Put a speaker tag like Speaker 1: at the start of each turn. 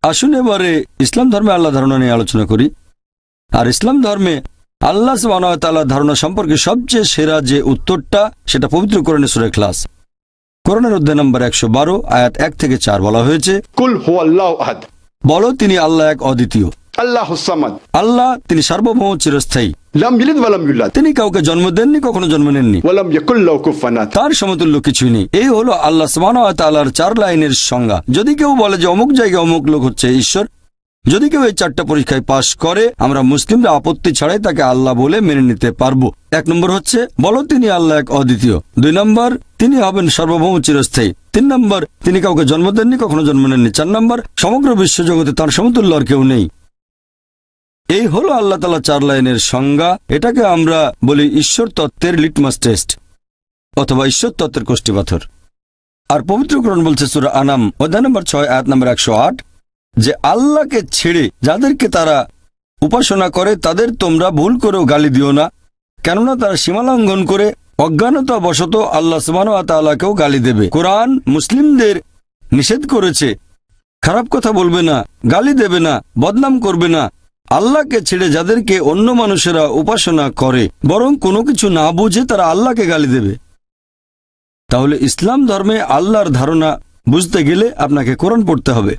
Speaker 1: আসুন এবারে ইসলাম ধর্মে আল্লাহ ধারণা নিয়ে আলোচনা করি। আর ইসলাম ধর্মে আল্লাহ সুবহানাহু ওয়া তাআলার ধারণা সম্পর্কে সবচেয়ে সেরা যে উত্তরটা, সেটা পবিত্র কোরআনে সূরা ইখলাস। কোরআনের অধ্যায় নম্বর 112 আয়াত 1 থেকে 4 বলা হয়েছে,
Speaker 2: কুল হুয়াল্লাহু আহাদ,
Speaker 1: বলো তিনি আল্লাহ এক অদ্বিতীয়।
Speaker 2: আল্লাহুস সামাদ,
Speaker 1: আল্লাহ তিনি সার্বভৌম চিরস্থায়ী।
Speaker 2: লাম ইয়ালিদ ওয়া লাম ইউলাদ,
Speaker 1: তিনি কাউকে জন্ম দেননি, কখনো জন্ম নেননি।
Speaker 2: ওয়া লাম ইয়াকুল লাহু কুফুয়ান আহাদ,
Speaker 1: তার সমতুল্য কিছুই নেই। এই হলো আল্লাহ সুবহানাহু ওয়া তাআলার 4 লাইনের সংজ্ঞা। যদি কেউ বলে যে অমুক জায়গায় অমুক লোক হচ্ছে ঈশ্বর, যদি কেউ এই 4টা পরীক্ষায় পাশ করে, আমরা মুসলিমরা আপত্তি ছাড়াই তাকে আল্লাহ বলে মেনে নিতে পারবো। 1 নম্বর হচ্ছে, বলো তিনি আল্লাহ এক অদ্বিতীয়। 2 নম্বর, তিনি হবেন সার্বভৌম চিরস্থায়ী। 3 নম্বর, তিনি কাউকে জন্ম দেননি, কখনো জন্ম নেননি। 4 নম্বর, সমগ্র বিশ্বজগতে তার সমতুল্য আর কেউ নেই। এই হলো আল্লাহ তাআলা 4 লাইনের সংজ্ঞা। এটাকে আমরা বলি ঈশ্বর তত্ত্বের লিটমাস টেস্ট অথবা ঈশ্বর তত্ত্বের কোষ্ঠী পাথর। আর পবিত্র কোরআন বলছে সূরা আনাম অধ্যায় নম্বর 6 আয়াত নম্বর 108 যে আল্লাহকে ছেড়ে যাদেরকে তারা উপাসনা করে তাদের তোমরা ভুল করেও গালি দিও না, কেননা তারা সীমালঙ্ঘন করে অজ্ঞানতাবশত আল্লাহ সুবহানাহু ওয়া তাআলাকেও গালি দেবে। কোরআন মুসলিমদের নিষেধ করেছে খারাপ কথা বলবে না, গালি দেবে না, বদনাম করবে না। আল্লাহকে ছেড়ে যাদেরকে অন্য মানুষেরা উপাসনা করে, বরং কোনো কিছু না বুঝে তারা আল্লাহকে গালি দেবে। তাহলে ইসলাম ধর্মে আল্লাহর ধারণা বুঝতে গেলে আপনাকে কোরআন পড়তে হবে।